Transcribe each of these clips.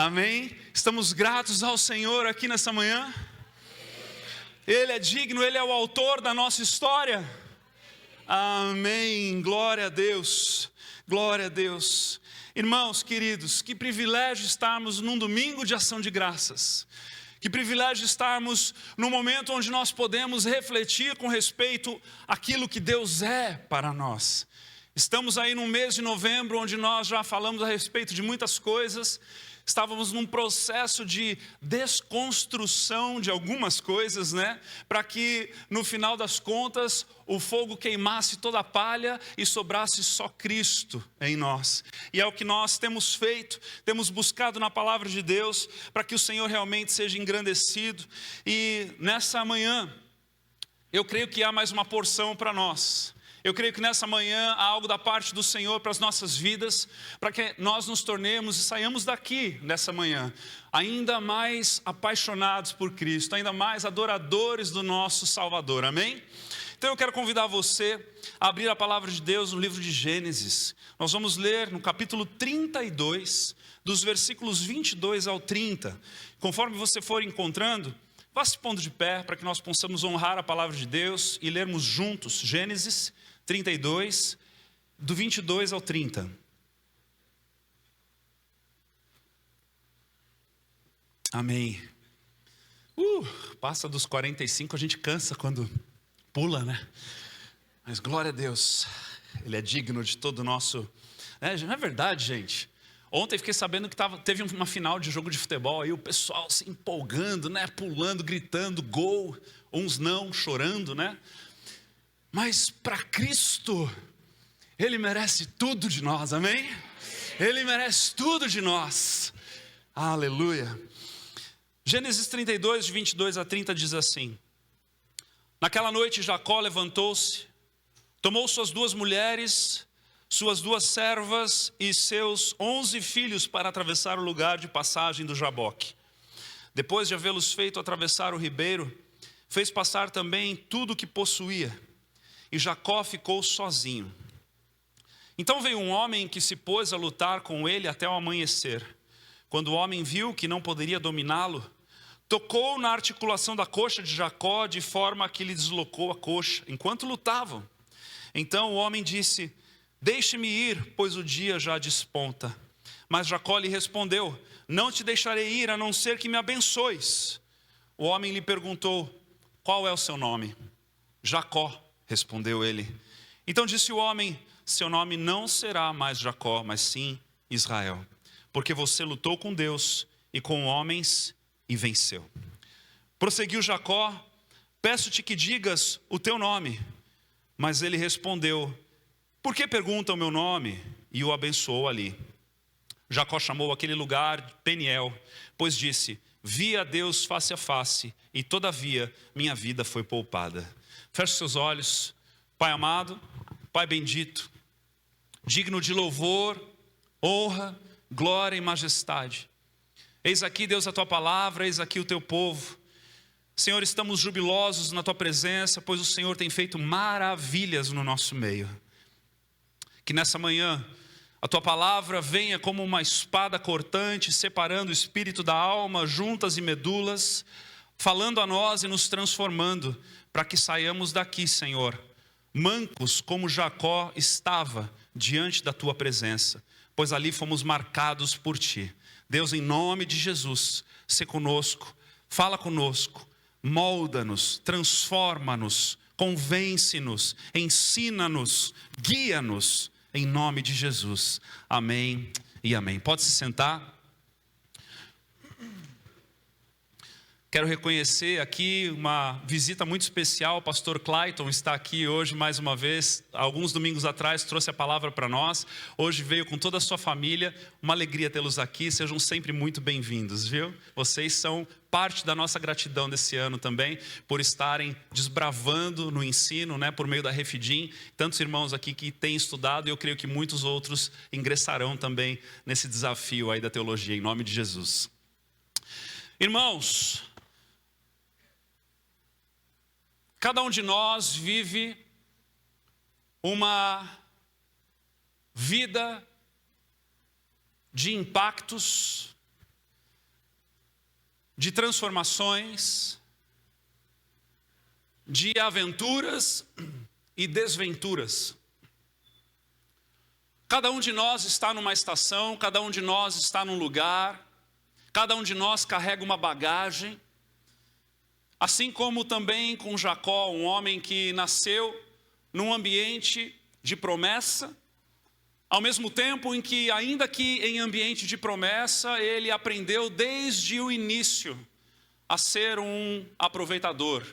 Amém? Estamos gratos ao Senhor aqui nessa manhã. Ele é digno, Ele é o autor da nossa história. Amém, glória a Deus, glória a Deus. Irmãos queridos, que privilégio estarmos num domingo de ação de graças. Que privilégio estarmos num momento onde nós podemos refletir com respeito àquilo que Deus é para nós. Estamos aí no mês de novembro, onde nós já falamos a respeito de muitas coisas. Estávamos num processo de desconstrução de algumas coisas, né? Para que no final das contas o fogo queimasse toda a palha e sobrasse só Cristo em nós. E é o que nós temos feito, temos buscado na palavra de Deus para que o Senhor realmente seja engrandecido. E nessa manhã, eu creio que há mais uma porção para nós. Eu creio que nessa manhã há algo da parte do Senhor para as nossas vidas, para que nós nos tornemos e saiamos daqui nessa manhã ainda mais apaixonados por Cristo, ainda mais adoradores do nosso Salvador, amém? Então eu quero convidar você a abrir a palavra de Deus no livro de Gênesis. Nós vamos ler no capítulo 32, dos versículos 22 ao 30. Conforme você for encontrando, vá se pondo de pé para que nós possamos honrar a palavra de Deus e lermos juntos Gênesis 32, do 22 ao 30. Amém. Passa dos 45, a gente cansa quando pula, né? Mas glória a Deus, Ele é digno de todo o nosso... Não é verdade, gente? Ontem fiquei sabendo que teve uma final de jogo de futebol, aí o pessoal se empolgando, né? Pulando, gritando, gol, uns não, chorando, né? Mas para Cristo, Ele merece tudo de nós, amém? Ele merece tudo de nós, aleluia. Gênesis 32, de 22 a 30 diz assim: Naquela noite Jacó levantou-se, tomou suas 2 mulheres, suas 2 servas e seus 11 filhos para atravessar o lugar de passagem do Jaboque. Depois de havê-los feito atravessar o ribeiro, fez passar também tudo o que possuía, e Jacó ficou sozinho. Então veio um homem que se pôs a lutar com ele até o amanhecer. Quando o homem viu que não poderia dominá-lo, tocou na articulação da coxa de Jacó, de forma que lhe deslocou a coxa, enquanto lutavam. Então o homem disse: Deixe-me ir, pois o dia já desponta. Mas Jacó lhe respondeu: Não te deixarei ir, a não ser que me abençoes. O homem lhe perguntou: Qual é o seu nome? Jacó, respondeu ele. Então disse o homem: Seu nome não será mais Jacó, mas sim Israel, porque você lutou com Deus e com homens e venceu. Prosseguiu Jacó: Peço-te que digas o teu nome. Mas ele respondeu: Por que pergunta o meu nome? E o abençoou ali. Jacó chamou aquele lugar Peniel, pois disse: Vi a Deus face a face, e todavia minha vida foi poupada. Feche seus olhos. Pai amado, Pai bendito, digno de louvor, honra, glória e majestade. Eis aqui, Deus, a tua palavra, eis aqui o teu povo. Senhor, estamos jubilosos na tua presença, pois o Senhor tem feito maravilhas no nosso meio. Que nessa manhã a tua palavra venha como uma espada cortante, separando o espírito da alma, juntas e medulas, falando a nós e nos transformando, para que saiamos daqui, Senhor, mancos como Jacó estava diante da tua presença, pois ali fomos marcados por ti. Deus, em nome de Jesus, sê conosco, fala conosco, molda-nos, transforma-nos, convence-nos, ensina-nos, guia-nos, em nome de Jesus, amém e amém. Pode se sentar. Quero reconhecer aqui uma visita muito especial. O pastor Clayton está aqui hoje mais uma vez. Alguns domingos atrás trouxe a palavra para nós. Hoje veio com toda a sua família. Uma alegria tê-los aqui. Sejam sempre muito bem-vindos, viu? Vocês são parte da nossa gratidão desse ano também, por estarem desbravando no ensino, né, por meio da Refidim. Tantos irmãos aqui que têm estudado, e eu creio que muitos outros ingressarão também nesse desafio aí da teologia, em nome de Jesus. Irmãos, cada um de nós vive uma vida de impactos, de transformações, de aventuras e desventuras. Cada um de nós está numa estação, cada um de nós está num lugar, cada um de nós carrega uma bagagem, assim como também com Jacó, um homem que nasceu num ambiente de promessa, ao mesmo tempo em que, ainda que em ambiente de promessa, ele aprendeu desde o início a ser um aproveitador,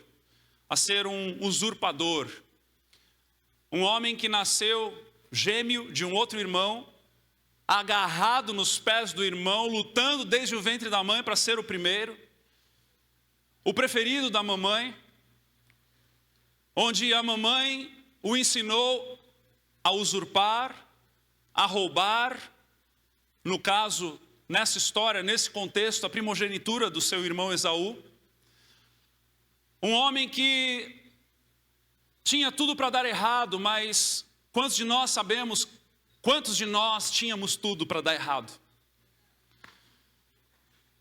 a ser um usurpador. Um homem que nasceu gêmeo de um outro irmão, agarrado nos pés do irmão, lutando desde o ventre da mãe para ser o primeiro, o preferido da mamãe, onde a mamãe o ensinou a usurpar, a roubar, no caso, nessa história, nesse contexto, a primogenitura do seu irmão Esaú. Um homem que tinha tudo para dar errado, mas quantos de nós sabemos, quantos de nós tínhamos tudo para dar errado?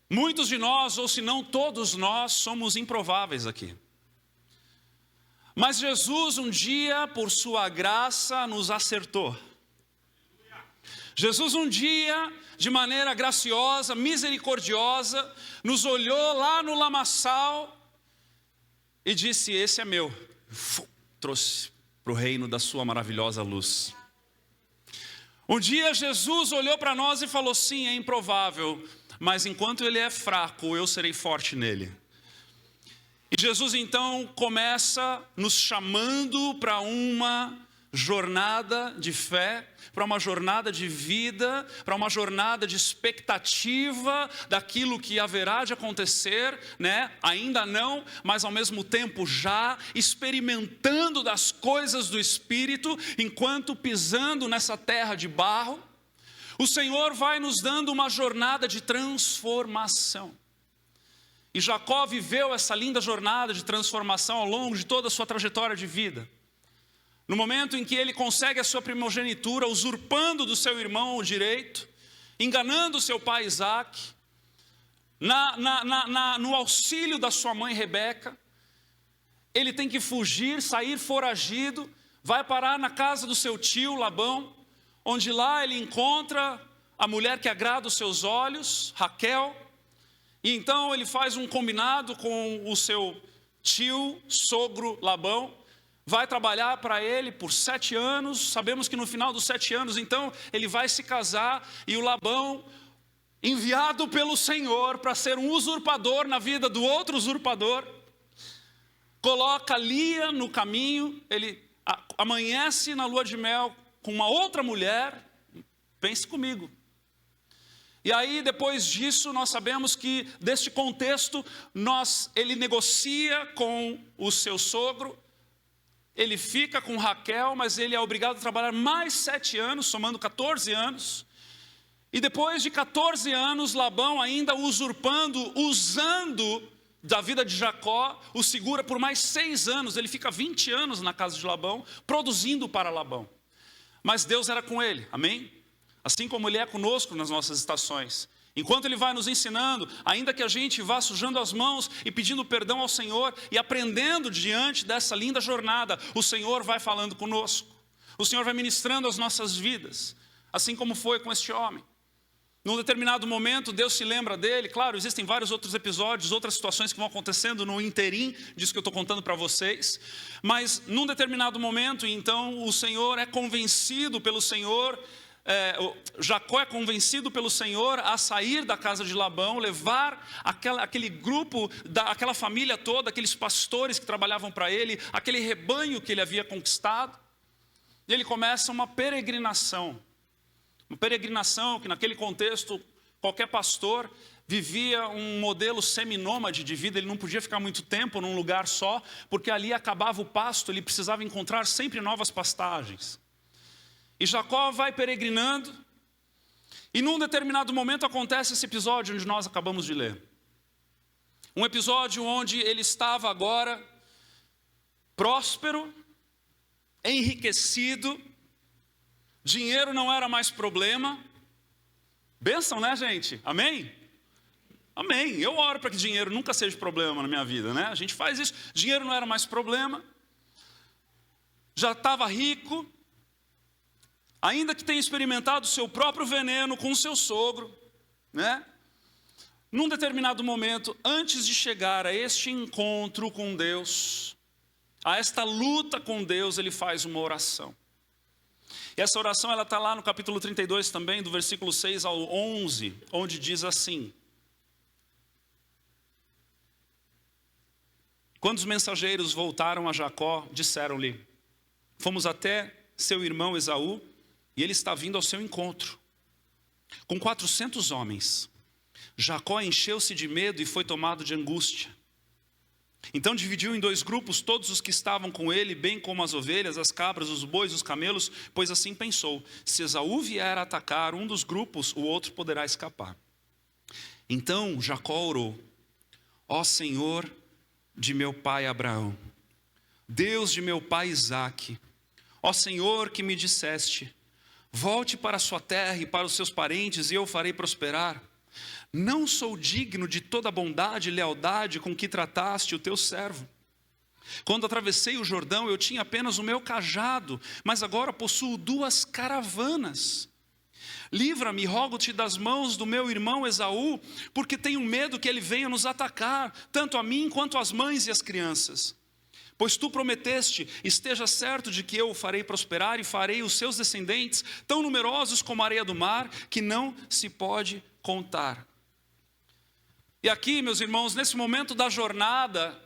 Muitos de nós, ou se não todos nós, somos improváveis aqui. Mas Jesus um dia, por sua graça, nos acertou. Jesus um dia, de maneira graciosa, misericordiosa, nos olhou lá no lamaçal e disse: esse é meu. Trouxe para o reino da sua maravilhosa luz. Um dia Jesus olhou para nós e falou: sim, é improvável, mas enquanto ele é fraco, eu serei forte nele. E Jesus então começa nos chamando para uma jornada de fé, para uma jornada de vida, para uma jornada de expectativa daquilo que haverá de acontecer, né? Ainda não, mas ao mesmo tempo já experimentando das coisas do Espírito, enquanto pisando nessa terra de barro. O Senhor vai nos dando uma jornada de transformação. E Jacó viveu essa linda jornada de transformação ao longo de toda a sua trajetória de vida. No momento em que ele consegue a sua primogenitura, usurpando do seu irmão o direito, enganando seu pai Isaac, no auxílio da sua mãe Rebeca, ele tem que fugir, sair foragido, vai parar na casa do seu tio Labão, onde lá ele encontra a mulher que agrada os seus olhos, Raquel, e então ele faz um combinado com o seu tio, sogro Labão, vai trabalhar para ele por 7 anos, sabemos que no final dos 7 anos, então, ele vai se casar, e o Labão, enviado pelo Senhor para ser um usurpador na vida do outro usurpador, coloca Lia no caminho, ele amanhece na lua de mel com uma outra mulher, pense comigo. E aí, depois disso, nós sabemos que, deste contexto, ele negocia com o seu sogro, ele fica com Raquel, mas ele é obrigado a trabalhar mais 7 anos, somando 14 anos. E depois de 14 anos, Labão ainda usurpando, usando da vida de Jacó, o segura por mais 6 anos. Ele fica 20 anos na casa de Labão, produzindo para Labão. Mas Deus era com ele, amém? Assim como ele é conosco nas nossas estações. Enquanto ele vai nos ensinando, ainda que a gente vá sujando as mãos e pedindo perdão ao Senhor e aprendendo diante dessa linda jornada, o Senhor vai falando conosco. O Senhor vai ministrando as nossas vidas, assim como foi com este homem. Num determinado momento, Deus se lembra dele. Claro, existem vários outros episódios, outras situações que vão acontecendo no interim disso que eu estou contando para vocês. Mas num determinado momento, então, o Senhor é convencido pelo Senhor, Jacó é convencido pelo Senhor a sair da casa de Labão, levar aquele grupo, aquela família toda, aqueles pastores que trabalhavam para ele, aquele rebanho que ele havia conquistado. E ele começa uma peregrinação que naquele contexto qualquer pastor vivia um modelo seminômade de vida. Ele não podia ficar muito tempo num lugar só, porque ali acabava o pasto, ele precisava encontrar sempre novas pastagens. E Jacó vai peregrinando, e num determinado momento acontece esse episódio onde nós acabamos de ler. Um episódio onde ele estava agora próspero, enriquecido, dinheiro não era mais problema. Bênção, né, gente? Amém? Amém. Eu oro para que dinheiro nunca seja problema na minha vida, né? A gente faz isso. Dinheiro não era mais problema. Já estava rico. Ainda que tenha experimentado o seu próprio veneno com o seu sogro, né? Num determinado momento, antes de chegar a este encontro com Deus, a esta luta com Deus, ele faz uma oração. E essa oração ela está lá no capítulo 32 também, do versículo 6 ao 11, onde diz assim: quando os mensageiros voltaram a Jacó, disseram-lhe: fomos até seu irmão Esaú, e ele está vindo ao seu encontro, com 400 homens. Jacó encheu-se de medo e foi tomado de angústia. Então dividiu em 2 grupos todos os que estavam com ele, bem como as ovelhas, as cabras, os bois, os camelos, pois assim pensou: se Esaú vier a atacar um dos grupos, o outro poderá escapar. Então Jacó orou: ó Senhor de meu pai Abraão, Deus de meu pai Isaque, ó Senhor que me disseste: volte para a sua terra e para os seus parentes, e eu farei prosperar. Não sou digno de toda a bondade e lealdade com que trataste o teu servo. Quando atravessei o Jordão, eu tinha apenas o meu cajado, mas agora possuo 2 caravanas. Livra-me, rogo-te, das mãos do meu irmão Esaú, porque tenho medo que ele venha nos atacar, tanto a mim quanto as mães e as crianças. Pois tu prometeste: esteja certo de que eu o farei prosperar e farei os seus descendentes tão numerosos como a areia do mar, que não se pode contar. E aqui, meus irmãos, nesse momento da jornada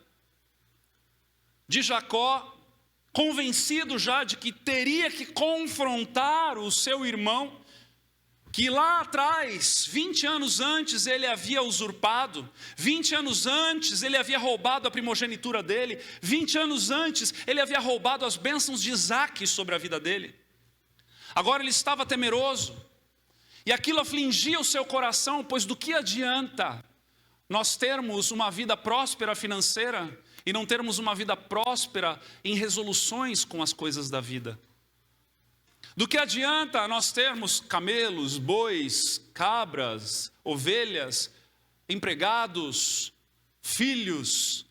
de Jacó, convencido já de que teria que confrontar o seu irmão, que lá atrás, 20 anos antes, ele havia usurpado, 20 anos antes, ele havia roubado a primogenitura dele, 20 anos antes, ele havia roubado as bênçãos de Isaque sobre a vida dele. Agora ele estava temeroso, e aquilo afligia o seu coração, pois do que adianta nós termos uma vida próspera financeira e não termos uma vida próspera em resoluções com as coisas da vida? Do que adianta nós termos camelos, bois, cabras, ovelhas, empregados, filhos,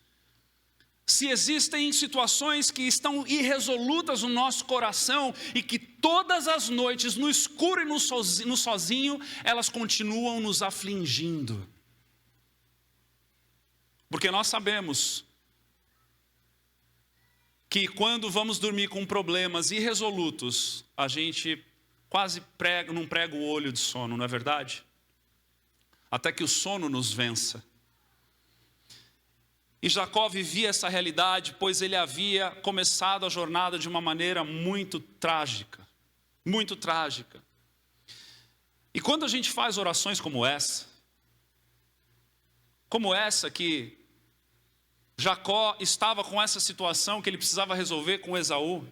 se existem situações que estão irresolutas no nosso coração e que todas as noites, no escuro e no sozinho, elas continuam nos afligindo? Porque nós sabemos que quando vamos dormir com problemas irresolutos, a gente quase não prega o olho de sono, não é verdade? Até que o sono nos vença. E Jacó vivia essa realidade, pois ele havia começado a jornada de uma maneira muito trágica. Muito trágica. E quando a gente faz orações como essa que Jacó estava com essa situação que ele precisava resolver com Esaú,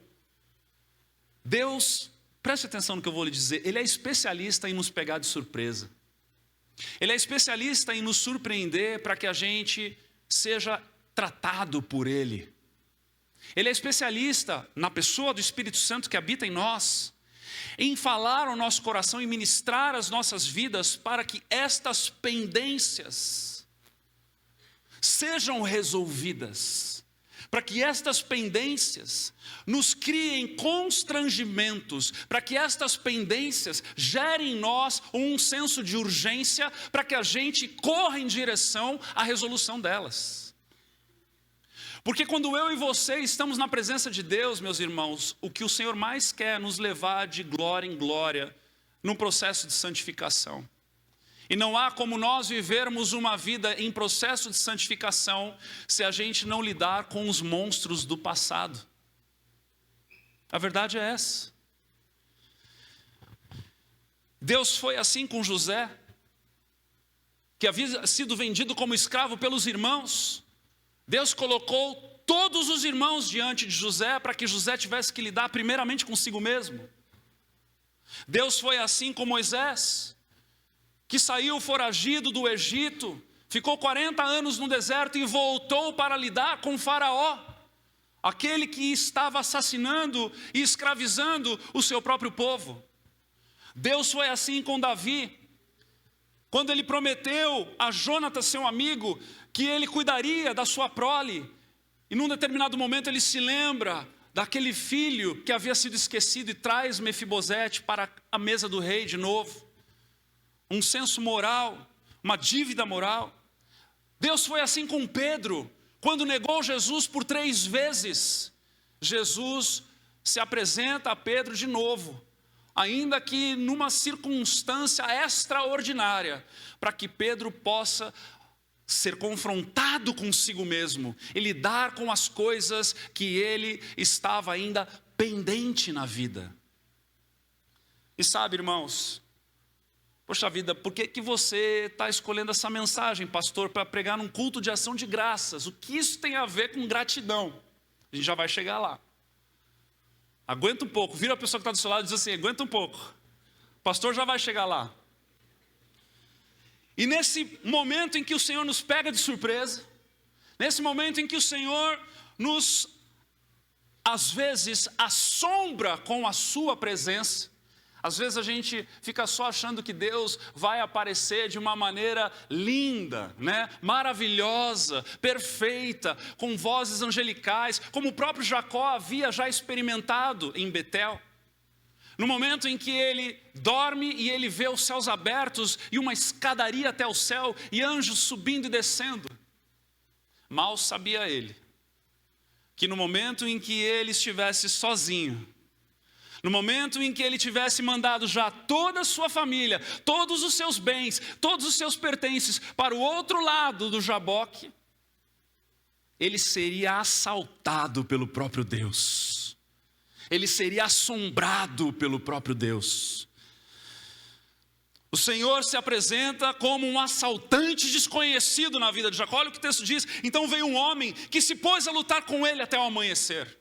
Deus, preste atenção no que eu vou lhe dizer, Ele é especialista em nos pegar de surpresa. Ele é especialista em nos surpreender para que a gente seja tratado por Ele. Ele é especialista na pessoa do Espírito Santo que habita em nós, em falar ao nosso coração e ministrar as nossas vidas para que estas pendências sejam resolvidas, para que estas pendências nos criem constrangimentos, para que estas pendências gerem em nós um senso de urgência, para que a gente corra em direção à resolução delas. Porque quando eu e você estamos na presença de Deus, meus irmãos, o que o Senhor mais quer é nos levar de glória em glória, num processo de santificação. E não há como nós vivermos uma vida em processo de santificação se a gente não lidar com os monstros do passado. A verdade é essa. Deus foi assim com José, que havia sido vendido como escravo pelos irmãos. Deus colocou todos os irmãos diante de José para que José tivesse que lidar primeiramente consigo mesmo. Deus foi assim com Moisés, que saiu foragido do Egito, ficou 40 anos no deserto e voltou para lidar com Faraó, aquele que estava assassinando e escravizando o seu próprio povo. Deus foi assim com Davi, quando ele prometeu a Jonatas, seu amigo, que ele cuidaria da sua prole, e num determinado momento ele se lembra daquele filho que havia sido esquecido e traz Mefibosete para a mesa do rei de novo. Um senso moral, uma dívida moral. Deus foi assim com Pedro, quando negou Jesus por 3 vezes. Jesus se apresenta a Pedro de novo, ainda que numa circunstância extraordinária, para que Pedro possa ser confrontado consigo mesmo e lidar com as coisas que ele estava ainda pendente na vida. E sabe, irmãos, poxa vida, por que você está escolhendo essa mensagem, pastor, para pregar num culto de ação de graças? O que isso tem a ver com gratidão? A gente já vai chegar lá. Aguenta um pouco, vira a pessoa que está do seu lado e diz assim, aguenta um pouco. O pastor já vai chegar lá. E nesse momento em que o Senhor nos pega de surpresa, nesse momento em que o Senhor nos, às vezes, assombra com a sua presença, às vezes a gente fica só achando que Deus vai aparecer de uma maneira linda, né? Maravilhosa, perfeita, com vozes angelicais, como o próprio Jacó havia já experimentado em Betel. No momento em que ele dorme e ele vê os céus abertos e uma escadaria até o céu e anjos subindo e descendo. Mal sabia ele que no momento em que ele estivesse sozinho, no momento em que ele tivesse mandado já toda a sua família, todos os seus bens, todos os seus pertences para o outro lado do Jaboque, ele seria assaltado pelo próprio Deus. Ele seria assombrado pelo próprio Deus. O Senhor se apresenta como um assaltante desconhecido na vida de Jacó. Olha o que o texto diz. Então veio um homem que se pôs a lutar com ele até o amanhecer.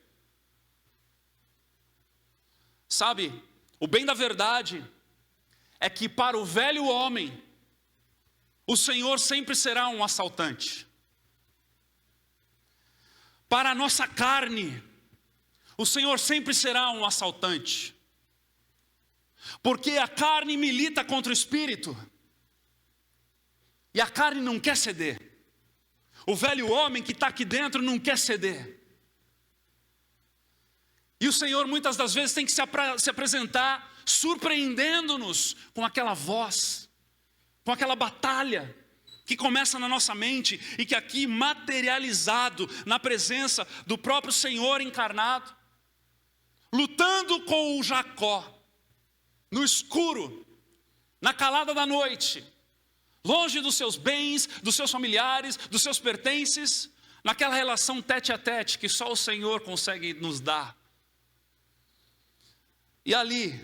Sabe, o bem da verdade é que para o velho homem, o Senhor sempre será um assaltante. Para a nossa carne, o Senhor sempre será um assaltante. Porque a carne milita contra o espírito. E a carne não quer ceder. O velho homem que está aqui dentro não quer ceder. E o Senhor muitas das vezes tem que se apresentar surpreendendo-nos com aquela voz, com aquela batalha que começa na nossa mente e que aqui materializado na presença do próprio Senhor encarnado, lutando com o Jacó, no escuro, na calada da noite, longe dos seus bens, dos seus familiares, dos seus pertences, naquela relação tete a tete que só o Senhor consegue nos dar. E ali,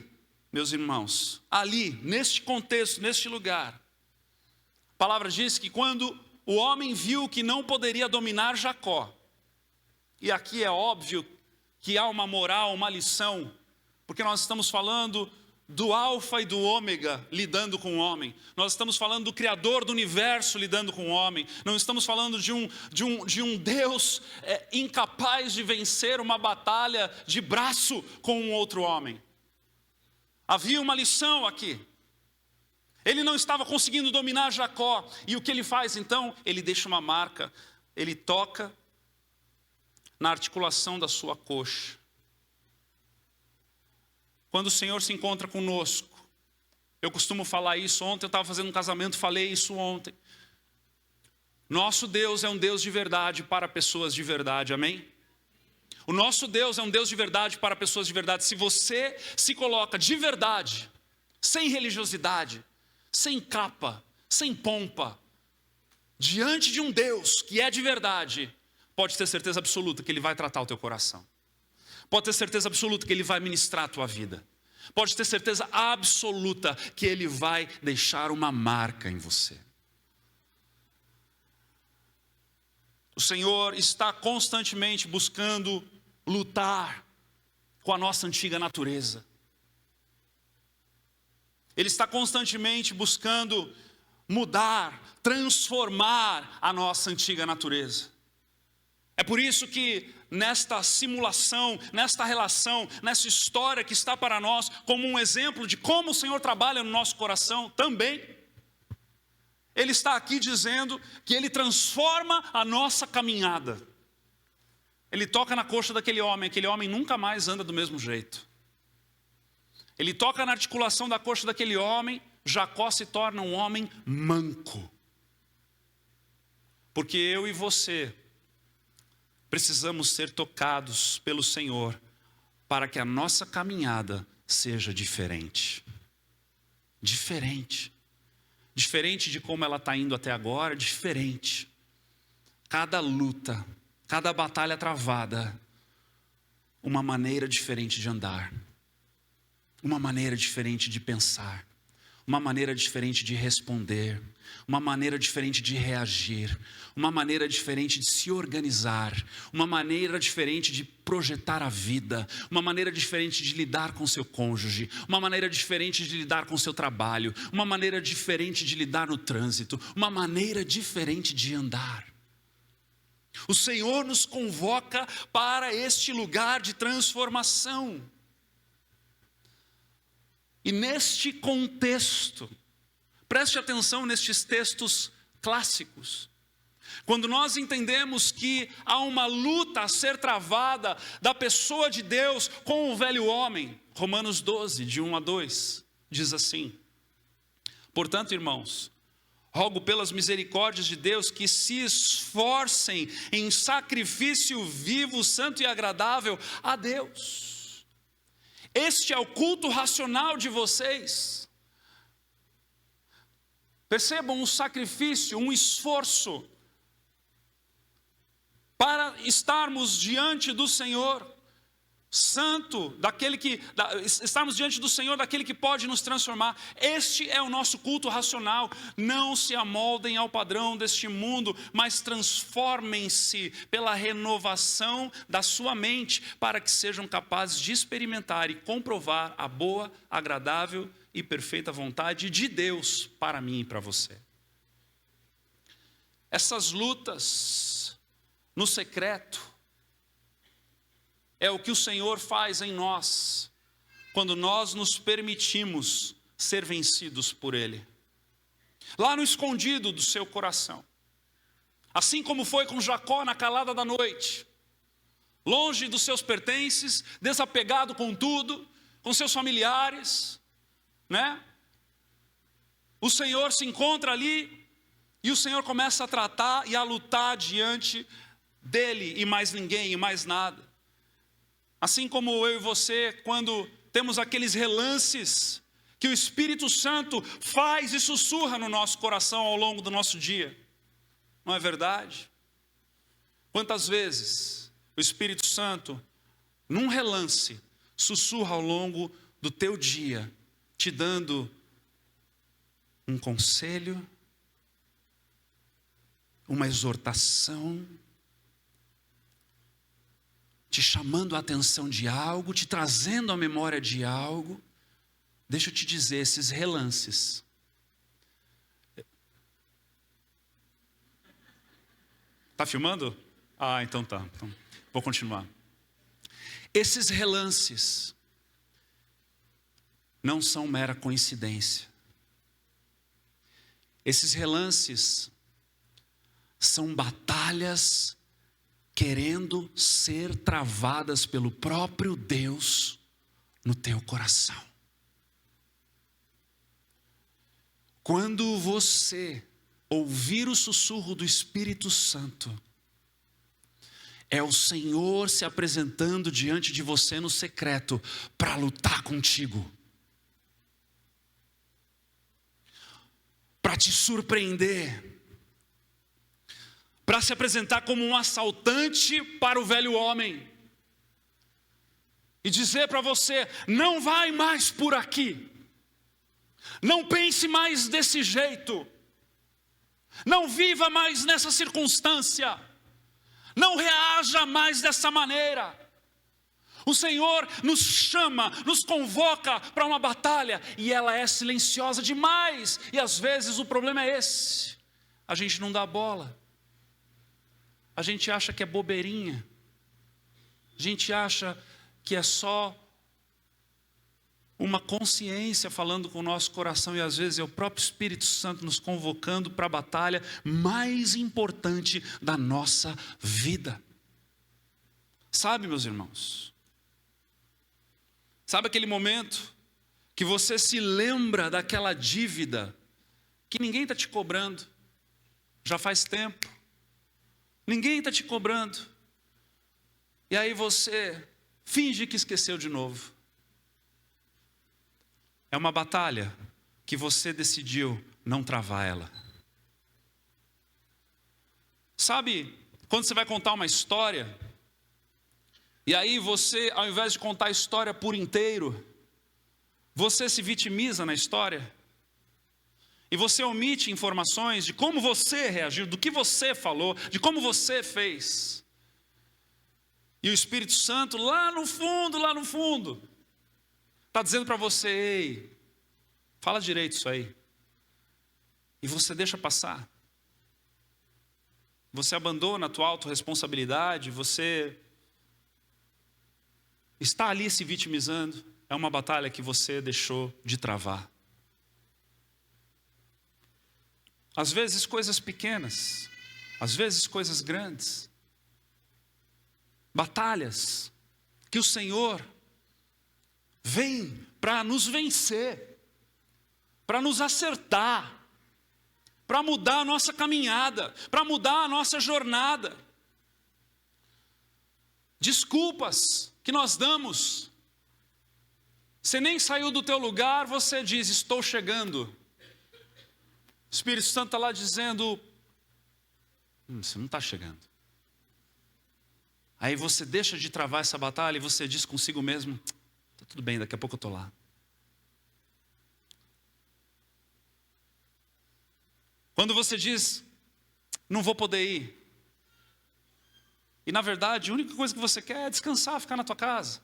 meus irmãos, ali, neste contexto, neste lugar, a palavra diz que quando o homem viu que não poderia dominar Jacó, e aqui é óbvio que há uma moral, uma lição, porque nós estamos falando do alfa e do ômega lidando com o homem. Nós estamos falando do Criador do universo lidando com o homem. Não estamos falando de um Deus incapaz de vencer uma batalha de braço com um outro homem. Havia uma lição aqui. Ele não estava conseguindo dominar Jacó. E o que ele faz então? Ele deixa uma marca. Ele toca na articulação da sua coxa. Quando o Senhor se encontra conosco, eu costumo falar isso, ontem eu estava fazendo um casamento, falei isso ontem. Nosso Deus é um Deus de verdade para pessoas de verdade, amém? O nosso Deus é um Deus de verdade para pessoas de verdade. Se você se coloca de verdade, sem religiosidade, sem capa, sem pompa, diante de um Deus que é de verdade, pode ter certeza absoluta que Ele vai tratar o teu coração. Pode ter certeza absoluta que Ele vai ministrar a tua vida. Pode ter certeza absoluta que Ele vai deixar uma marca em você. O Senhor está constantemente buscando lutar com a nossa antiga natureza. Ele está constantemente buscando mudar, transformar a nossa antiga natureza. É por isso que nesta simulação, nesta relação, nessa história que está para nós como um exemplo de como o Senhor trabalha no nosso coração também, Ele está aqui dizendo que Ele transforma a nossa caminhada. Ele toca na coxa daquele homem nunca mais anda do mesmo jeito. Ele toca na articulação da coxa daquele homem, Jacó se torna um homem manco. Porque eu e você precisamos ser tocados pelo Senhor para que a nossa caminhada seja diferente. Diferente. Diferente de como ela está indo até agora, diferente. Cada luta, cada batalha travada, uma maneira diferente de andar. Uma maneira diferente de pensar. Uma maneira diferente de responder. Uma maneira diferente de reagir. Uma maneira diferente de se organizar. Uma maneira diferente de projetar a vida. Uma maneira diferente de lidar com seu cônjuge. Uma maneira diferente de lidar com seu trabalho. Uma maneira diferente de lidar no trânsito. Uma maneira diferente de andar. O Senhor nos convoca para este lugar de transformação. E neste contexto, preste atenção nestes textos clássicos. Quando nós entendemos que há uma luta a ser travada da pessoa de Deus com o velho homem, Romanos 12, de 1 a 2, diz assim: portanto, irmãos, rogo pelas misericórdias de Deus que se esforcem em sacrifício vivo, santo e agradável a Deus. Este é o culto racional de vocês. Percebam um sacrifício, um esforço para estarmos diante do Senhor santo, estarmos diante do Senhor, daquele que pode nos transformar. Este é o nosso culto racional. Não se amoldem ao padrão deste mundo, mas transformem-se pela renovação da sua mente, para que sejam capazes de experimentar e comprovar a boa, agradável e perfeita vontade de Deus para mim e para você. Essas lutas no secreto é o que o Senhor faz em nós, quando nós nos permitimos ser vencidos por Ele. Lá no escondido do seu coração. Assim como foi com Jacó na calada da noite. Longe dos seus pertences, desapegado com tudo, com seus familiares, né? O Senhor se encontra ali e o Senhor começa a tratar e a lutar diante dele e mais ninguém e mais nada. Assim como eu e você, quando temos aqueles relances que o Espírito Santo faz e sussurra no nosso coração ao longo do nosso dia. Não é verdade? Quantas vezes o Espírito Santo, num relance, sussurra ao longo do teu dia, te dando um conselho, uma exortação, te chamando a atenção de algo, te trazendo a memória de algo. Deixa eu te dizer, esses relances. Tá filmando? Ah, então tá. Então, vou continuar. Esses relances não são mera coincidência. Esses relances são batalhas querendo ser travadas pelo próprio Deus no teu coração. Quando você ouvir o sussurro do Espírito Santo, é o Senhor se apresentando diante de você no secreto para lutar contigo, para te surpreender, para se apresentar como um assaltante para o velho homem e dizer para você: não vai mais por aqui, não pense mais desse jeito, não viva mais nessa circunstância, não reaja mais dessa maneira. O Senhor nos chama, nos convoca para uma batalha e ela é silenciosa demais, e às vezes o problema é esse: a gente não dá bola. A gente acha que é bobeirinha. A gente acha que é só uma consciência falando com o nosso coração, e às vezes é o próprio Espírito Santo nos convocando para a batalha mais importante da nossa vida. Sabe, meus irmãos? Sabe aquele momento que você se lembra daquela dívida que ninguém está te cobrando, já faz tempo, ninguém está te cobrando, e aí você finge que esqueceu de novo. É uma batalha que você decidiu não travar ela. Sabe, quando você vai contar uma história, e aí você, ao invés de contar a história por inteiro, você se vitimiza na história, e você omite informações de como você reagiu, do que você falou, de como você fez. E o Espírito Santo lá no fundo, está dizendo para você: ei, fala direito isso aí. E você deixa passar. Você abandona a tua autorresponsabilidade, você está ali se vitimizando. É uma batalha que você deixou de travar. Às vezes coisas pequenas, às vezes coisas grandes. Batalhas que o Senhor vem para nos vencer, para nos acertar, para mudar a nossa caminhada, para mudar a nossa jornada. Desculpas que nós damos. Você nem saiu do teu lugar, você diz: estou chegando. O Espírito Santo está lá dizendo: você não está chegando. Aí você deixa de travar essa batalha e você diz consigo mesmo: está tudo bem, daqui a pouco eu estou lá. Quando você diz: não vou poder ir, e na verdade a única coisa que você quer é descansar, ficar na tua casa.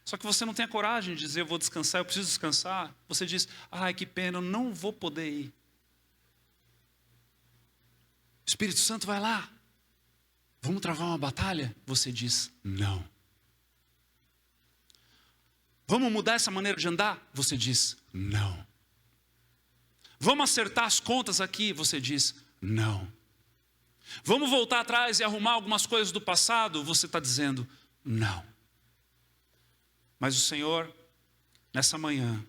Só que você não tem a coragem de dizer: eu vou descansar, eu preciso descansar. Você diz: ai, que pena, eu não vou poder ir. O Espírito Santo vai lá: vamos travar uma batalha? Você diz: não. Vamos mudar essa maneira de andar? Você diz: não. Vamos acertar as contas aqui? Você diz: não. Vamos voltar atrás e arrumar algumas coisas do passado? Você está dizendo: não. Mas o Senhor, nessa manhã,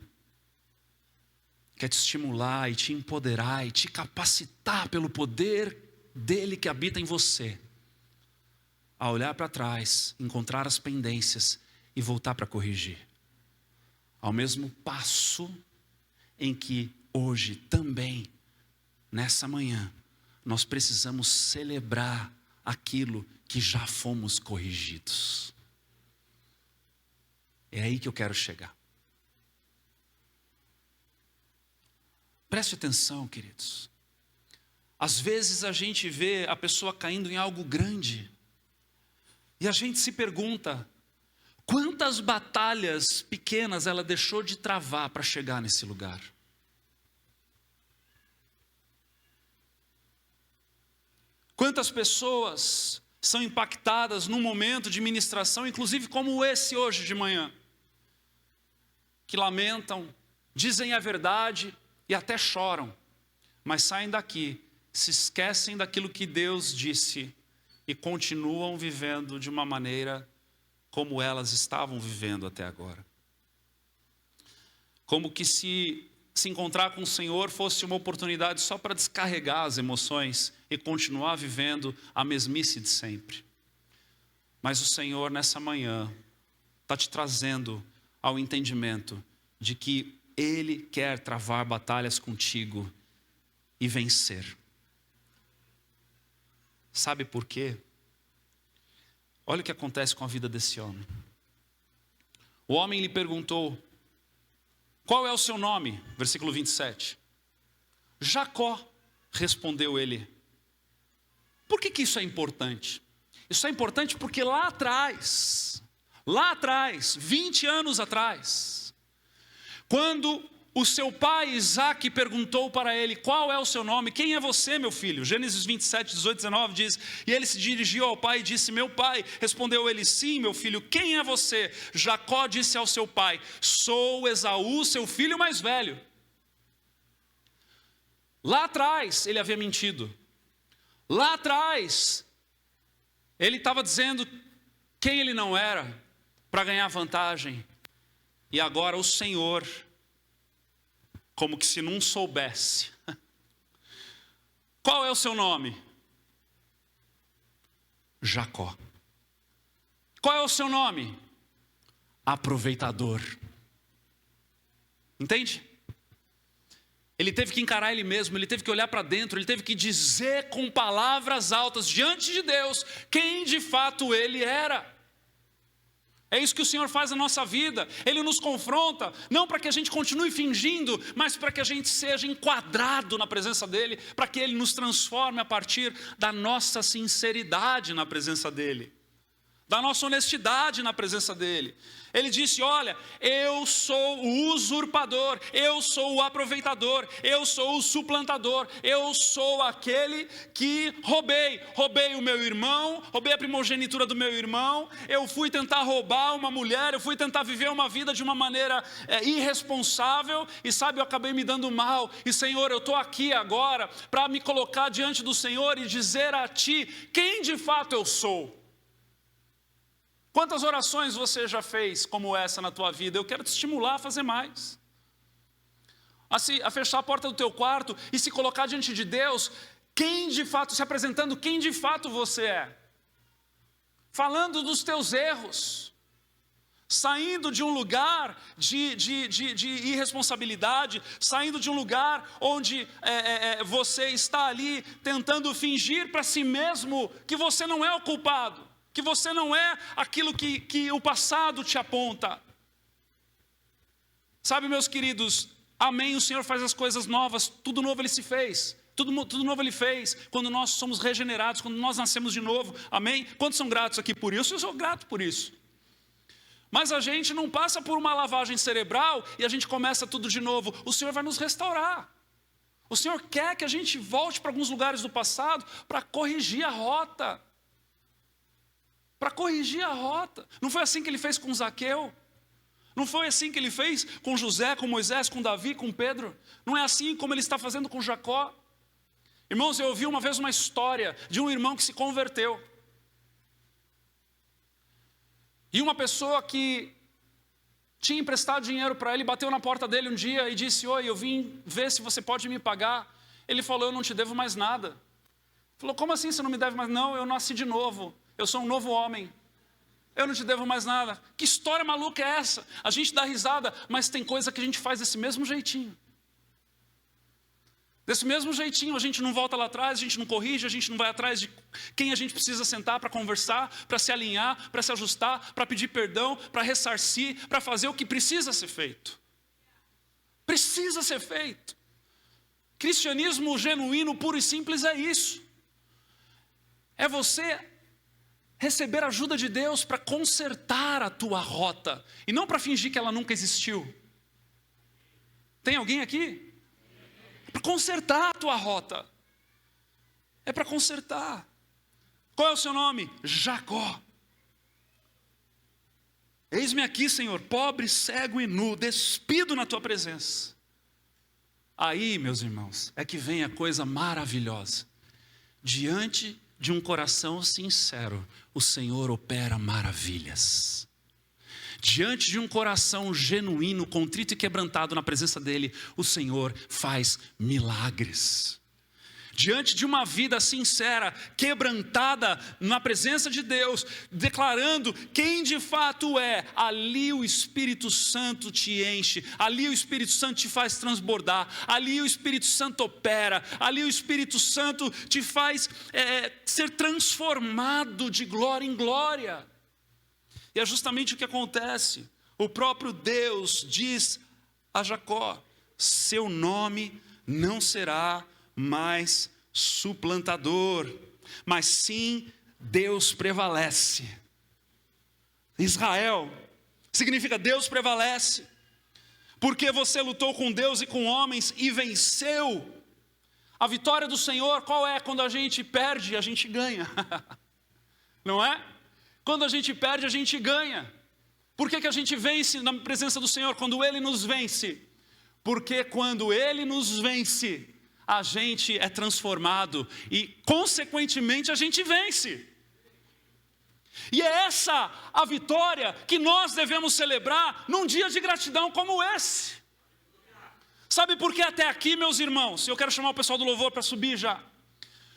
quer te estimular e te empoderar e te capacitar pelo poder dele que habita em você, a olhar para trás, encontrar as pendências e voltar para corrigir. Ao mesmo passo em que hoje também, nessa manhã, nós precisamos celebrar aquilo que já fomos corrigidos. É aí que eu quero chegar. Preste atenção, queridos. Às vezes a gente vê a pessoa caindo em algo grande, e a gente se pergunta: quantas batalhas pequenas ela deixou de travar para chegar nesse lugar? Quantas pessoas são impactadas num momento de ministração, inclusive como esse hoje de manhã, que lamentam, dizem a verdade e até choram, mas saem daqui, se esquecem daquilo que Deus disse e continuam vivendo de uma maneira como elas estavam vivendo até agora. Como que se encontrar com o Senhor fosse uma oportunidade só para descarregar as emoções e continuar vivendo a mesmice de sempre. Mas o Senhor, nessa manhã, está te trazendo ao entendimento de que Ele quer travar batalhas contigo e vencer. Sabe por quê? Olha o que acontece com a vida desse homem. O homem lhe perguntou: qual é o seu nome? Versículo 27. Jacó, respondeu ele. Por que isso é importante? Isso é importante porque lá atrás, 20 anos atrás, quando o seu pai Isaque perguntou para ele: qual é o seu nome? Quem é você, meu filho? Gênesis 27, 18, 19 diz: e ele se dirigiu ao pai e disse: meu pai. Respondeu ele: sim, meu filho, quem é você? Jacó disse ao seu pai: sou Esaú, seu filho mais velho. Lá atrás ele havia mentido. Lá atrás ele estava dizendo quem ele não era para ganhar vantagem. E agora o Senhor, como que se não soubesse. Qual é o seu nome? Jacó. Qual é o seu nome? Aproveitador. Entende? Ele teve que encarar ele mesmo, ele teve que olhar para dentro, ele teve que dizer com palavras altas diante de Deus quem de fato ele era. É isso que o Senhor faz na nossa vida. Ele nos confronta, não para que a gente continue fingindo, mas para que a gente seja enquadrado na presença dEle, para que Ele nos transforme a partir da nossa sinceridade na presença dEle, da nossa honestidade na presença dEle. Ele disse: olha, eu sou o usurpador, eu sou o aproveitador, eu sou o suplantador, eu sou aquele que roubei o meu irmão, roubei a primogenitura do meu irmão, eu fui tentar roubar uma mulher, eu fui tentar viver uma vida de uma maneira irresponsável, e sabe, eu acabei me dando mal, e Senhor, eu estou aqui agora para me colocar diante do Senhor e dizer a Ti quem de fato eu sou. Quantas orações você já fez como essa na tua vida? Eu quero te estimular a fazer mais. A fechar a porta do teu quarto e se colocar diante de Deus, quem de fato, se apresentando quem de fato você é. Falando dos teus erros. Saindo de um lugar de irresponsabilidade, saindo de um lugar onde você está ali tentando fingir para si mesmo que você não é o culpado. Que você não é aquilo que o passado te aponta. Sabe, meus queridos, amém, o Senhor faz as coisas novas, tudo novo Ele se fez. Tudo novo Ele fez, quando nós somos regenerados, quando nós nascemos de novo, amém? Quantos são gratos aqui por isso? Eu sou grato por isso. Mas a gente não passa por uma lavagem cerebral e a gente começa tudo de novo. O Senhor vai nos restaurar. O Senhor quer que a gente volte para alguns lugares do passado para corrigir a rota. Para corrigir a rota. Não foi assim que Ele fez com Zaqueu? Não foi assim que Ele fez com José, com Moisés, com Davi, com Pedro? Não é assim como Ele está fazendo com Jacó? Irmãos, eu ouvi uma vez uma história de um irmão que se converteu. E uma pessoa que tinha emprestado dinheiro para ele, bateu na porta dele um dia e disse: oi, eu vim ver se você pode me pagar. Ele falou: eu não te devo mais nada. Falou: como assim você não me deve mais? Não, eu nasci de novo. Eu sou um novo homem. Eu não te devo mais nada. Que história maluca é essa? A gente dá risada, mas tem coisa que a gente faz desse mesmo jeitinho. Desse mesmo jeitinho, a gente não volta lá atrás, a gente não corrige, a gente não vai atrás de quem a gente precisa sentar para conversar, para se alinhar, para se ajustar, para pedir perdão, para ressarcir, para fazer o que precisa ser feito. Precisa ser feito. Cristianismo genuíno, puro e simples é isso. É você receber a ajuda de Deus para consertar a tua rota, e não para fingir que ela nunca existiu. Tem alguém aqui? É para consertar a tua rota. É para consertar. Qual é o seu nome? Jacó. Eis-me aqui, Senhor, pobre, cego e nu, despido na tua presença. Aí, meus irmãos, é que vem a coisa maravilhosa. Diante de um coração sincero, o Senhor opera maravilhas. Diante de um coração genuíno, contrito e quebrantado na presença dEle, o Senhor faz milagres. Diante de uma vida sincera, quebrantada na presença de Deus, declarando quem de fato é, ali o Espírito Santo te enche, ali o Espírito Santo te faz transbordar, ali o Espírito Santo opera, ali o Espírito Santo te faz ser transformado de glória em glória. E é justamente o que acontece. O próprio Deus diz a Jacó: seu nome não será mais suplantador, mas sim Deus prevalece. Israel significa Deus prevalece. Porque você lutou com Deus e com homens e venceu. A vitória do Senhor, qual é? Quando a gente perde, a gente ganha. Não é? Quando a gente perde, a gente ganha. Por que a gente vence na presença do Senhor? Quando Ele nos vence. Porque quando Ele nos vence, a gente é transformado e, consequentemente, a gente vence. E é essa a vitória que nós devemos celebrar num dia de gratidão como esse. Sabe por que até aqui, meus irmãos? Eu quero chamar o pessoal do louvor para subir já.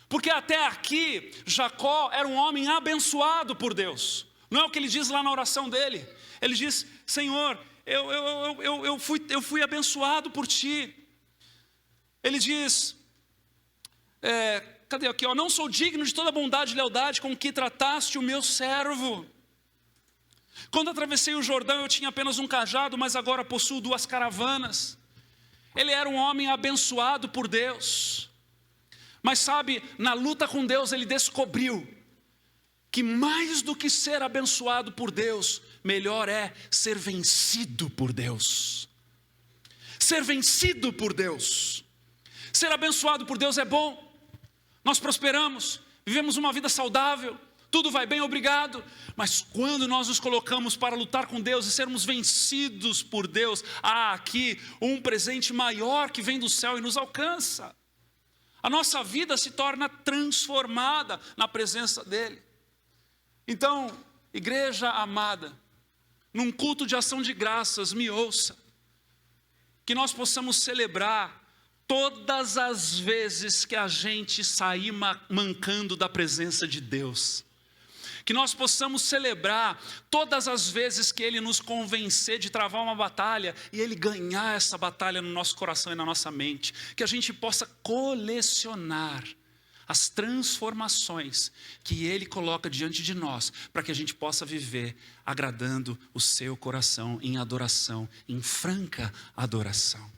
Porque até aqui, Jacó era um homem abençoado por Deus. Não é o que ele diz lá na oração dele. Ele diz: Senhor, eu fui abençoado por ti. Ele diz, cadê aqui? Não sou digno de toda a bondade e lealdade com que trataste o meu servo. Quando atravessei o Jordão, eu tinha apenas um cajado, mas agora possuo 2 caravanas. Ele era um homem abençoado por Deus. Mas sabe, na luta com Deus, ele descobriu que mais do que ser abençoado por Deus, melhor é ser vencido por Deus. Ser vencido por Deus. Ser abençoado por Deus é bom. Nós prosperamos, vivemos uma vida saudável, tudo vai bem, obrigado. Mas quando nós nos colocamos para lutar com Deus e sermos vencidos por Deus, há aqui um presente maior que vem do céu e nos alcança. A nossa vida se torna transformada na presença dEle. Então, igreja amada, num culto de ação de graças, me ouça, que nós possamos celebrar todas as vezes que a gente sair mancando da presença de Deus. Que nós possamos celebrar todas as vezes que Ele nos convencer de travar uma batalha e Ele ganhar essa batalha no nosso coração e na nossa mente. Que a gente possa colecionar as transformações que Ele coloca diante de nós, para que a gente possa viver agradando o seu coração em adoração, em franca adoração.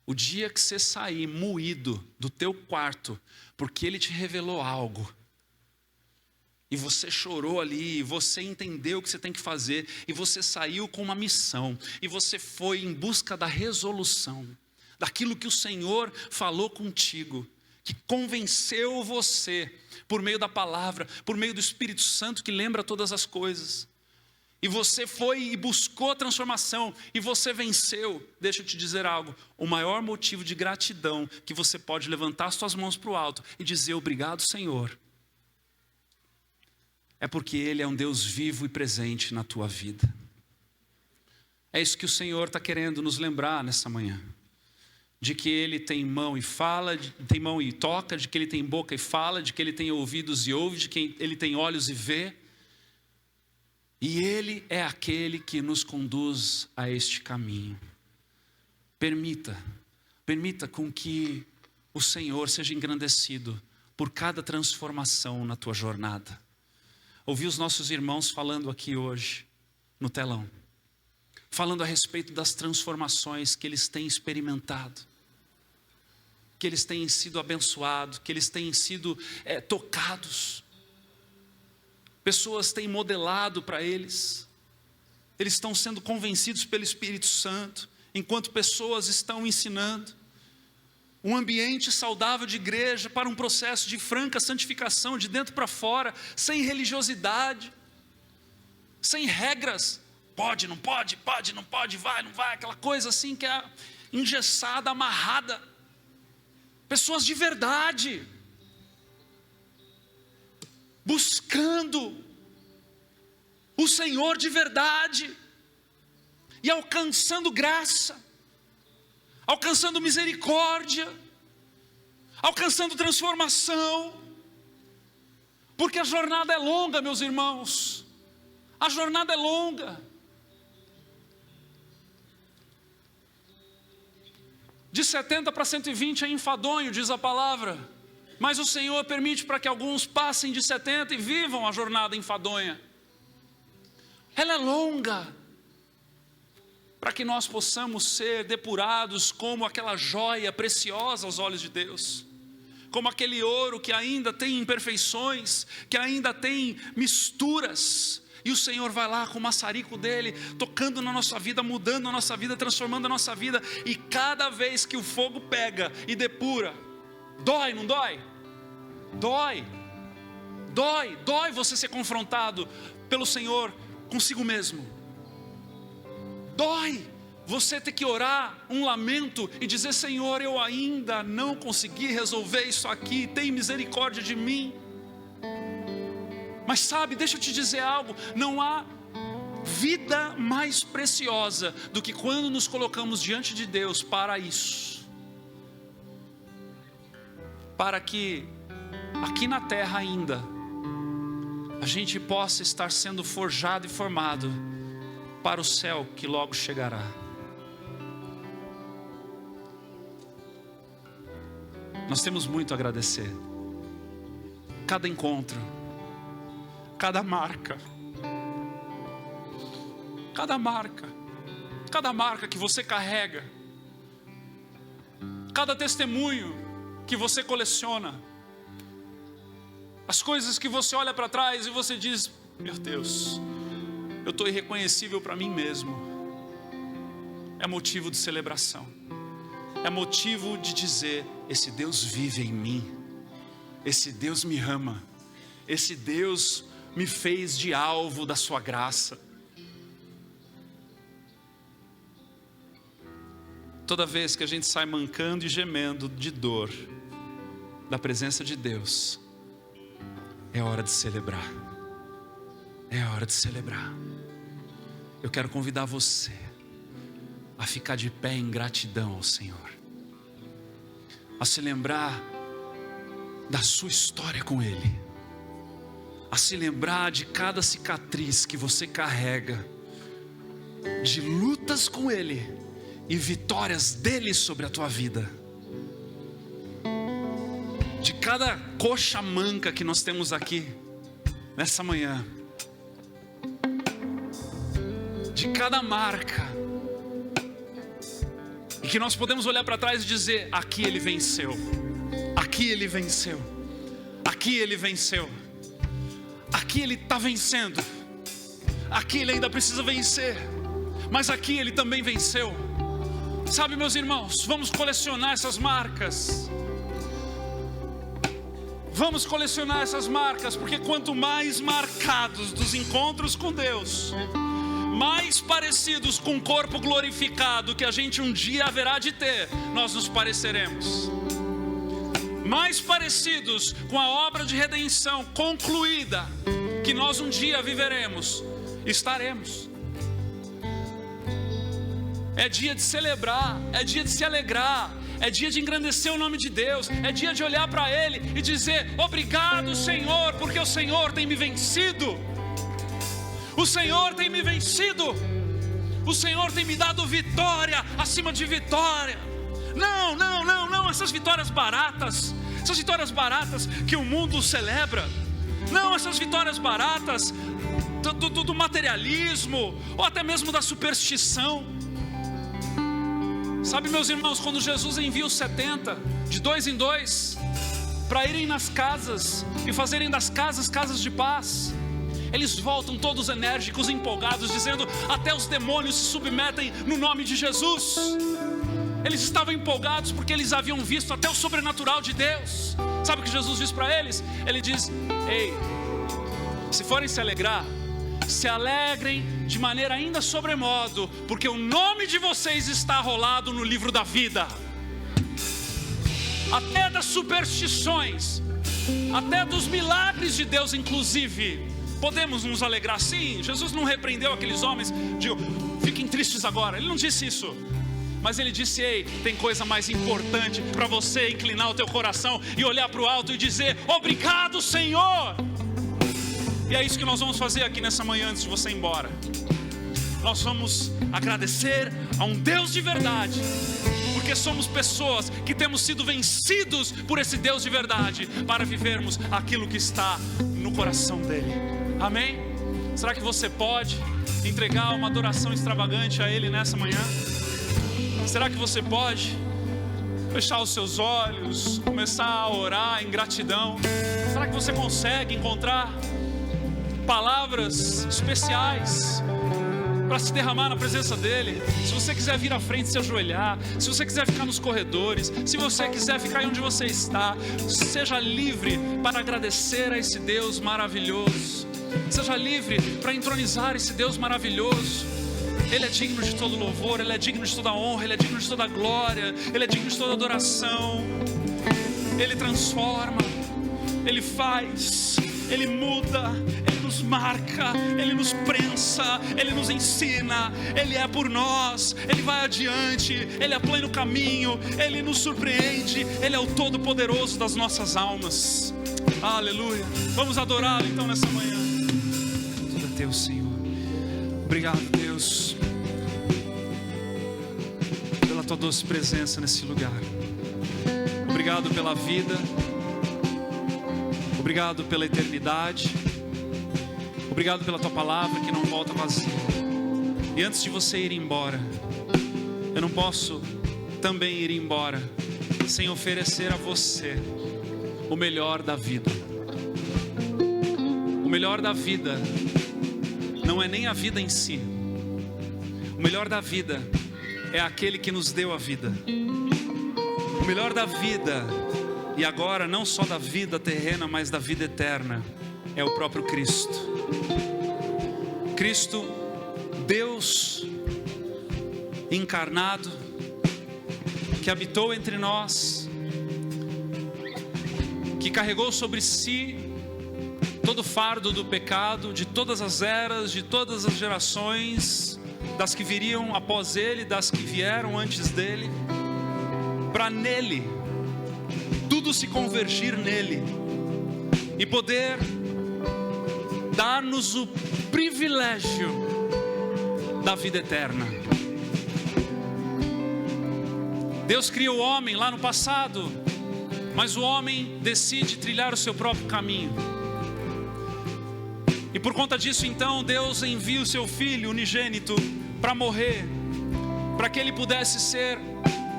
O dia que você sair moído do teu quarto, porque Ele te revelou algo, e você chorou ali, e você entendeu o que você tem que fazer, e você saiu com uma missão, e você foi em busca da resolução, daquilo que o Senhor falou contigo, que convenceu você, por meio da palavra, por meio do Espírito Santo que lembra todas as coisas, e você foi e buscou a transformação, e você venceu. Deixa eu te dizer algo, o maior motivo de gratidão, que você pode levantar as suas mãos para o alto, e dizer obrigado Senhor, é porque Ele é um Deus vivo e presente na tua vida. É isso que o Senhor está querendo nos lembrar nessa manhã. De que Ele tem mão e fala, tem mão e toca, de que Ele tem boca e fala, de que Ele tem ouvidos e ouve, de que Ele tem olhos e vê. E Ele é aquele que nos conduz a este caminho. Permita com que o Senhor seja engrandecido por cada transformação na tua jornada. Ouvi os nossos irmãos falando aqui hoje, no telão, falando a respeito das transformações que eles têm experimentado, que eles têm sido abençoados, que eles têm sido tocados. Pessoas têm modelado para eles, eles estão sendo convencidos pelo Espírito Santo, enquanto pessoas estão ensinando. Um ambiente saudável de igreja para um processo de franca santificação, de dentro para fora, sem religiosidade, sem regras, pode, não pode, vai, não vai, aquela coisa assim que é engessada, amarrada. Pessoas de verdade, buscando o Senhor de verdade, e alcançando graça, alcançando misericórdia, alcançando transformação, porque a jornada é longa, meus irmãos, a jornada é longa. De 70 para 120 é enfadonho, diz a palavra, mas o Senhor permite para que alguns passem de 70 e vivam a jornada enfadonha. Ela é longa, para que nós possamos ser depurados como aquela joia preciosa aos olhos de Deus. como aquele ouro que ainda tem imperfeições, que ainda tem misturas. E o Senhor vai lá com o maçarico dele, tocando na nossa vida, mudando a nossa vida, transformando a nossa vida. E cada vez que o fogo pega e depura, dói, não dói? Dói, dói, dói você ser confrontado pelo Senhor consigo mesmo. Dói você ter que orar um lamento e dizer: Senhor, eu ainda não consegui resolver isso aqui, tem misericórdia de mim. Mas sabe, deixa eu te dizer algo, não há vida mais preciosa do que quando nos colocamos diante de Deus para isso. Para que aqui na terra ainda a gente possa estar sendo forjado e formado para o céu que logo chegará. Nós temos muito a agradecer. Cada encontro, cada marca, cada marca que você carrega, cada testemunho que você coleciona, as coisas que você olha para trás e você diz: meu Deus, eu estou irreconhecível para mim mesmo. É motivo de celebração, é motivo de dizer: esse Deus vive em mim, esse Deus me ama, esse Deus me fez de alvo da sua graça. Toda vez que a gente sai mancando e gemendo de dor da presença de Deus, é hora de celebrar. É hora de celebrar. Eu quero convidar você a ficar de pé em gratidão ao Senhor, a se lembrar da sua história com Ele, a se lembrar de cada cicatriz que você carrega, de lutas com Ele e vitórias dele sobre a tua vida, de cada coxa manca que nós temos aqui nessa manhã, de cada marca, e que nós podemos olhar para trás e dizer: aqui ele venceu, aqui ele venceu, aqui ele venceu, aqui ele está vencendo, aqui ele ainda precisa vencer, mas aqui ele também venceu. Sabe, meus irmãos, vamos colecionar essas marcas. Vamos colecionar essas marcas, porque quanto mais marcados dos encontros com Deus, mais parecidos com o corpo glorificado que a gente um dia haverá de ter, nós nos pareceremos. Mais parecidos com a obra de redenção concluída que nós um dia viveremos, estaremos. É dia de celebrar, é dia de se alegrar, é dia de engrandecer o nome de Deus, é dia de olhar para Ele e dizer: obrigado, Senhor, porque o Senhor tem me vencido. O Senhor tem me vencido. O Senhor tem me dado vitória acima de vitória. Não, essas vitórias baratas que o mundo celebra. Não, essas vitórias baratas do materialismo, ou até mesmo da superstição. Sabe, meus irmãos, quando Jesus envia os 70, de 2 em 2, para irem nas casas e fazerem das casas, casas de paz, eles voltam todos enérgicos, empolgados, dizendo: até os demônios se submetem no nome de Jesus. Eles estavam empolgados porque eles haviam visto até o sobrenatural de Deus. Sabe o que Jesus diz para eles? Ele diz: ei, se forem se alegrar, se alegrem de maneira ainda sobremodo, porque o nome de vocês está rolado no livro da vida. Até das superstições, até dos milagres de Deus inclusive, podemos nos alegrar. Sim, Jesus não repreendeu aqueles homens, digo, fiquem tristes agora. Ele não disse isso, mas ele disse: ei, tem coisa mais importante para você inclinar o teu coração e olhar para o alto e dizer: obrigado, Senhor. E é isso que nós vamos fazer aqui nessa manhã antes de você ir embora. Nós vamos agradecer a um Deus de verdade, porque somos pessoas que temos sido vencidos por esse Deus de verdade, para vivermos aquilo que está no coração dele. Amém? Será que você pode entregar uma adoração extravagante a Ele nessa manhã? Será que você pode? fechar os seus olhos, começar a orar em gratidão. Será que você consegue encontrar palavras especiais para se derramar na presença dele? Se você quiser vir à frente, se ajoelhar, se você quiser ficar nos corredores, se você quiser ficar onde você está, seja livre para agradecer a esse Deus maravilhoso. Seja livre para entronizar esse Deus maravilhoso. Ele é digno de todo louvor, Ele é digno de toda honra, Ele é digno de toda glória, Ele é digno de toda adoração. Ele transforma, Ele faz, Ele muda, Ele nos marca, Ele nos prensa, Ele nos ensina, Ele é por nós, Ele vai adiante, Ele aplana o caminho, Ele nos surpreende, Ele é o Todo-Poderoso das nossas almas. Aleluia. Vamos adorá-lo então nessa manhã. Tudo é teu, Senhor. Obrigado, Deus, pela tua doce presença nesse lugar. Obrigado pela vida. Obrigado pela eternidade. Obrigado pela tua palavra que não volta vazia. E antes de você ir embora, eu não posso também ir embora sem oferecer a você o melhor da vida. O melhor da vida não é nem a vida em si. O melhor da vida é aquele que nos deu a vida. O melhor da vida, e agora não só da vida terrena, mas da vida eterna, é o próprio Cristo. Cristo, Deus encarnado, que habitou entre nós, que carregou sobre si todo o fardo do pecado, de todas as eras, de todas as gerações, das que viriam após ele, das que vieram antes dele, para nele, tudo se convergir nele, e poder dar-nos o privilégio da vida eterna. Deus criou o homem lá no passado, mas o homem decide trilhar o seu próprio caminho. E por conta disso, então, Deus envia o seu Filho unigênito para morrer, para que ele pudesse ser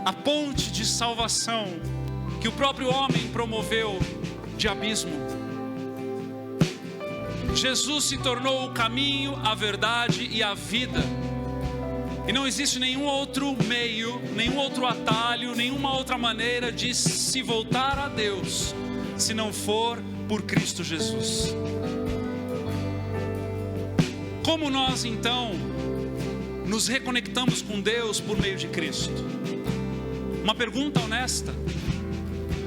a ponte de salvação que o próprio homem promoveu de abismo. Jesus se tornou o caminho, a verdade e a vida. E não existe nenhum outro meio, nenhum outro atalho, nenhuma outra maneira de se voltar a Deus, se não for por Cristo Jesus. Como nós então nos reconectamos com Deus por meio de Cristo? Uma pergunta honesta.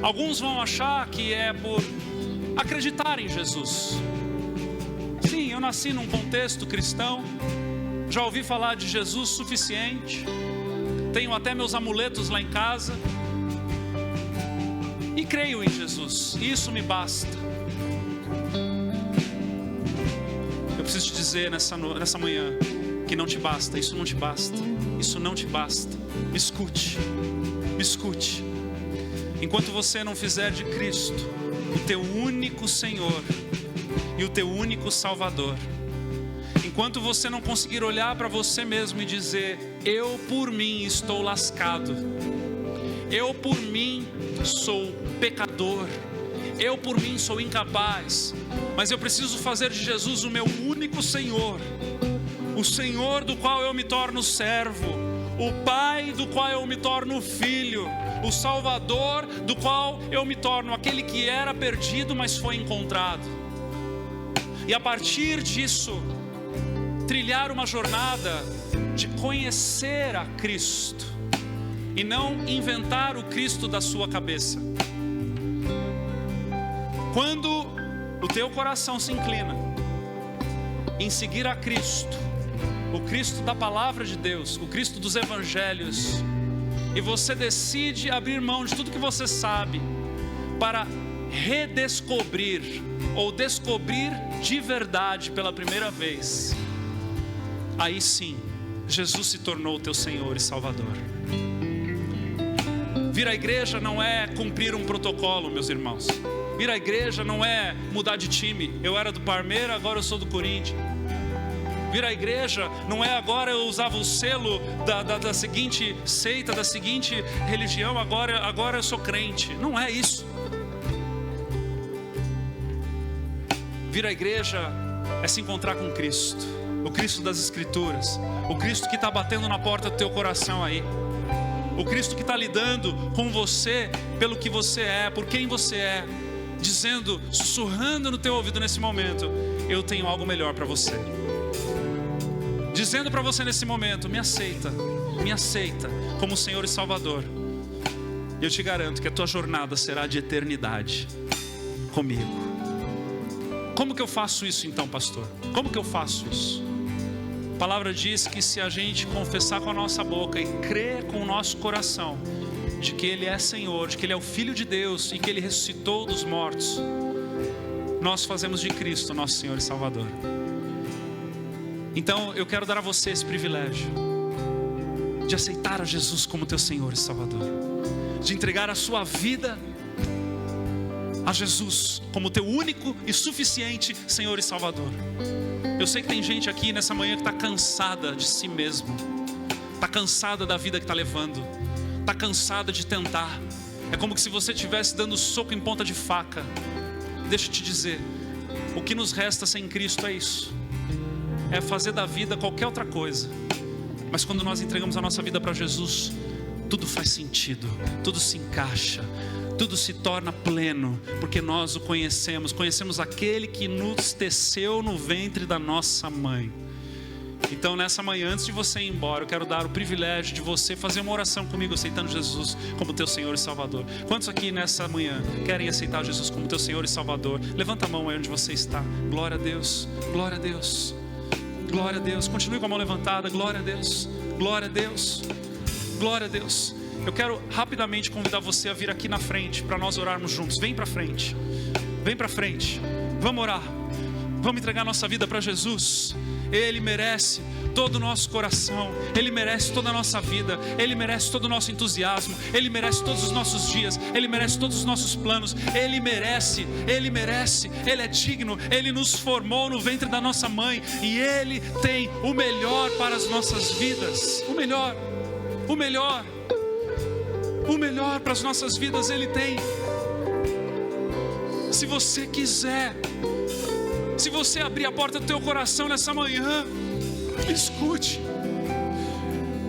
Alguns vão achar que é por acreditar em Jesus. Sim, eu nasci num contexto cristão, já ouvi falar de Jesus suficiente, tenho até meus amuletos lá em casa e creio em Jesus, e isso me basta. Eu preciso te dizer nessa manhã que não te basta, isso não te basta, isso não te basta. Me escute, me escute. Enquanto você não fizer de Cristo o teu único Senhor e o teu único Salvador, enquanto você não conseguir olhar para você mesmo e dizer: eu por mim estou lascado, eu por mim sou pecador, eu por mim sou incapaz, mas eu preciso fazer de Jesus o meu único Senhor, o Senhor do qual eu me torno servo, o Pai do qual eu me torno filho, o Salvador do qual eu me torno aquele que era perdido, mas foi encontrado. E a partir disso, trilhar uma jornada de conhecer a Cristo e não inventar o Cristo da sua cabeça. Quando o teu coração se inclina em seguir a Cristo, o Cristo da palavra de Deus, o Cristo dos evangelhos, e você decide abrir mão de tudo que você sabe para redescobrir ou descobrir de verdade pela primeira vez, aí sim, Jesus se tornou o teu Senhor e Salvador. Vir à igreja não é cumprir um protocolo, meus irmãos. Vir à igreja não é mudar de time. Eu era do Parmeira, agora eu sou do Corinthians. Vir à igreja não é agora eu usava o selo da seguinte seita, da seguinte religião, agora eu sou crente. Não é isso. Vir à igreja é se encontrar com Cristo, o Cristo das Escrituras, o Cristo que está batendo na porta do teu coração aí, o Cristo que está lidando com você pelo que você é, por quem você é, dizendo, sussurrando no teu ouvido nesse momento: eu tenho algo melhor para você. Dizendo para você nesse momento: me aceita como Senhor e Salvador. E eu te garanto que a tua jornada será de eternidade comigo. Como que eu faço isso então, pastor? Como que eu faço isso? A palavra diz que se a gente confessar com a nossa boca e crer com o nosso coração de que Ele é Senhor, de que Ele é o Filho de Deus e que Ele ressuscitou dos mortos, nós fazemos de Cristo nosso Senhor e Salvador. Então eu quero dar a você esse privilégio de aceitar a Jesus como teu Senhor e Salvador, de entregar a sua vida a Jesus como teu único e suficiente Senhor e Salvador. Eu sei que tem gente aqui nessa manhã que está cansada de si mesmo, está cansada da vida que está levando, está cansada de tentar. É como se você estivesse dando soco em ponta de faca. Deixa eu te dizer, o que nos resta sem Cristo é isso, é fazer da vida qualquer outra coisa. Mas quando nós entregamos a nossa vida para Jesus, tudo faz sentido, tudo se encaixa, tudo se torna pleno, porque nós o conhecemos aquele que nos teceu no ventre da nossa mãe. Então nessa manhã, antes de você ir embora, eu quero dar o privilégio de você fazer uma oração comigo, aceitando Jesus como teu Senhor e Salvador. Quantos aqui nessa manhã querem aceitar Jesus como teu Senhor e Salvador? Levanta a mão aí onde você está. Glória a Deus, glória a Deus, glória a Deus. Continue com a mão levantada. Glória a Deus, glória a Deus, glória a Deus. Eu quero rapidamente convidar você a vir aqui na frente para nós orarmos juntos. Vem para frente, vem para frente. Vamos orar, vamos entregar nossa vida para Jesus. Ele merece todo o nosso coração, Ele merece toda a nossa vida, Ele merece todo o nosso entusiasmo, Ele merece todos os nossos dias, Ele merece todos os nossos planos, Ele merece, Ele é digno, Ele nos formou no ventre da nossa mãe e Ele tem o melhor para as nossas vidas. O melhor para as nossas vidas Ele tem. Se você quiser, se você abrir a porta do teu coração nessa manhã, escute,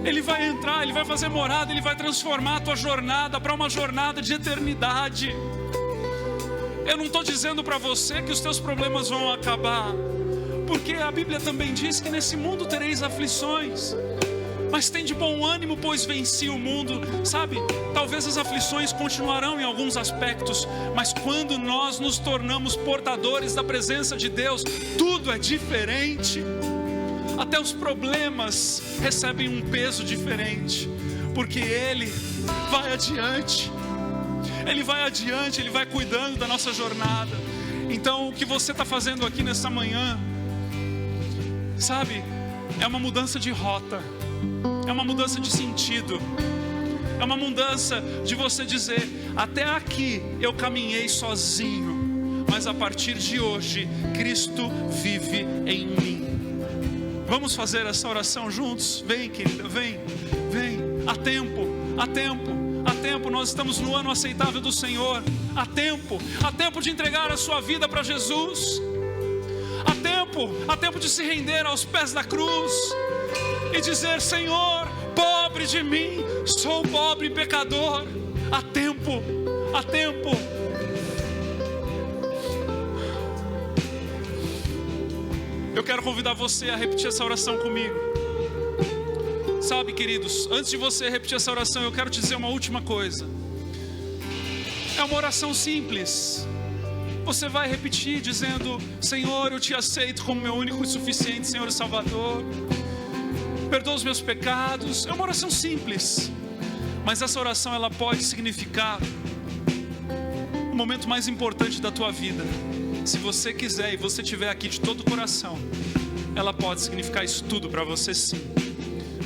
Ele vai entrar, Ele vai fazer morada, Ele vai transformar a tua jornada para uma jornada de eternidade. Eu não estou dizendo para você que os teus problemas vão acabar, porque a Bíblia também diz que nesse mundo tereis aflições, mas tem de bom ânimo, pois venci o mundo. Sabe, talvez as aflições continuarão em alguns aspectos, mas quando nós nos tornamos portadores da presença de Deus, tudo é diferente. Até os problemas recebem um peso diferente, porque Ele vai adiante, Ele vai cuidando da nossa jornada. Então o que você está fazendo aqui nessa manhã, sabe, é uma mudança de rota, é uma mudança de sentido, é uma mudança de você dizer: até aqui eu caminhei sozinho, mas a partir de hoje Cristo vive em mim. Vamos fazer essa oração juntos? Vem, querida, vem. Há tempo, nós estamos no ano aceitável do Senhor. Há tempo de entregar a sua vida para Jesus. Há tempo de se render aos pés da cruz e dizer: Senhor, pobre de mim, sou pobre e pecador. Há tempo. Eu quero convidar você a repetir essa oração comigo. Sabe, queridos, antes de você repetir essa oração, eu quero te dizer uma última coisa. É uma oração simples. Você vai repetir dizendo: Senhor, eu te aceito como meu único e suficiente Senhor e Salvador. Perdoa os meus pecados. É uma oração simples, mas essa oração ela pode significar o momento mais importante da tua vida. Se você quiser e você estiver aqui de todo o coração, ela pode significar isso tudo para você, sim.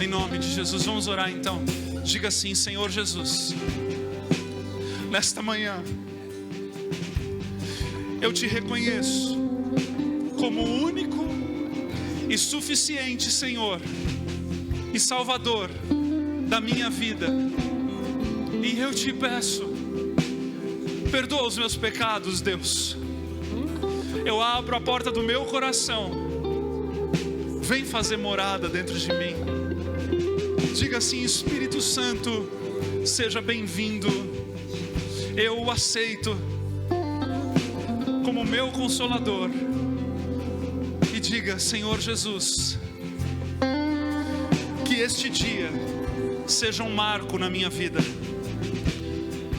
Em nome de Jesus, vamos orar então. Diga assim: Senhor Jesus, nesta manhã eu te reconheço como o único e suficiente, Senhor, e Salvador da minha vida. E eu te peço, perdoa os meus pecados, Deus. Eu abro a porta do meu coração, vem fazer morada dentro de mim. Diga assim: Espírito Santo, seja bem-vindo. Eu o aceito como meu Consolador. E diga: Senhor Jesus, que este dia seja um marco na minha vida,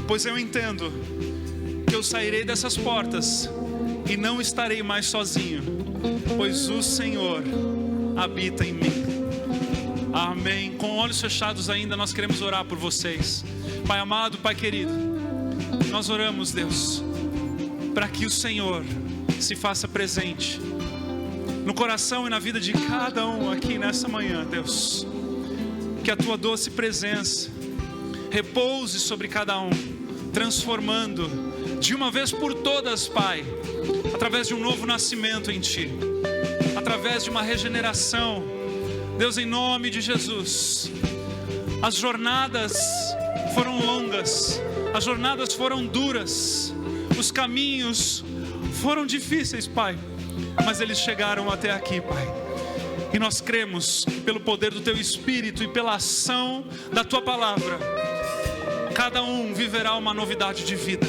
pois eu entendo que eu sairei dessas portas e não estarei mais sozinho, pois o Senhor habita em mim. Amém. Com olhos fechados ainda, nós queremos orar por vocês. Pai amado, Pai querido, nós oramos, Deus, para que o Senhor se faça presente no coração e na vida de cada um aqui nessa manhã, Deus. Que a tua doce presença repouse sobre cada um, transformando de uma vez por todas, Pai, através de um novo nascimento em Ti, através de uma regeneração, Deus, em nome de Jesus. As jornadas foram longas, as jornadas foram duras, os caminhos foram difíceis, Pai, mas eles chegaram até aqui, Pai. E nós cremos que pelo poder do Teu Espírito e pela ação da Tua Palavra, cada um viverá uma novidade de vida.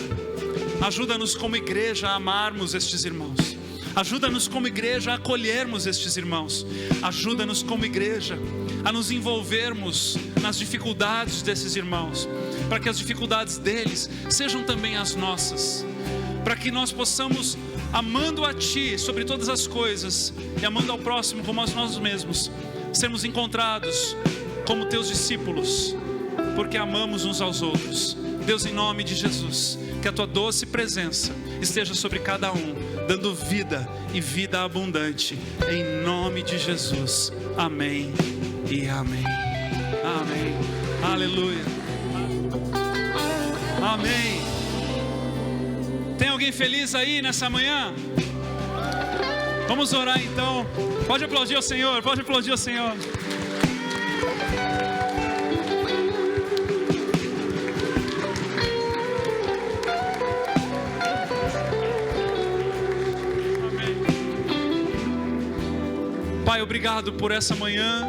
Ajuda-nos como igreja a amarmos estes irmãos. Ajuda-nos como igreja a acolhermos estes irmãos. Ajuda-nos como igreja a nos envolvermos nas dificuldades desses irmãos, para que as dificuldades deles sejam também as nossas, para que nós possamos, amando a Ti sobre todas as coisas e amando ao próximo como a nós mesmos, sermos encontrados como Teus discípulos, porque amamos uns aos outros. Deus, em nome de Jesus, que a Tua doce presença esteja sobre cada um, dando vida e vida abundante, em nome de Jesus. Amém e amém. Amém. Aleluia. Amém. Tem alguém feliz aí nessa manhã? Vamos orar então. Pode aplaudir ao Senhor, pode aplaudir ao Senhor. Pai, obrigado por essa manhã,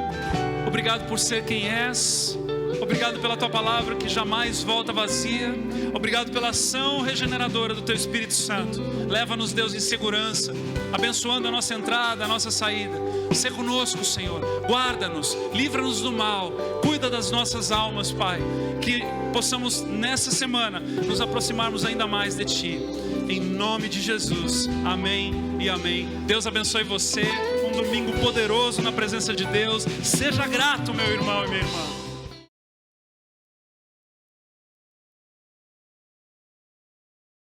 obrigado por ser quem és, obrigado pela Tua palavra que jamais volta vazia, obrigado pela ação regeneradora do Teu Espírito Santo. Leva-nos, Deus, em segurança, abençoando a nossa entrada, a nossa saída. Sê conosco, Senhor, guarda-nos, livra-nos do mal, cuida das nossas almas, Pai, que possamos nessa semana nos aproximarmos ainda mais de Ti, em nome de Jesus. Amém e amém. Deus abençoe você. Um domingo poderoso na presença de Deus. Seja grato, meu irmão e minha irmã.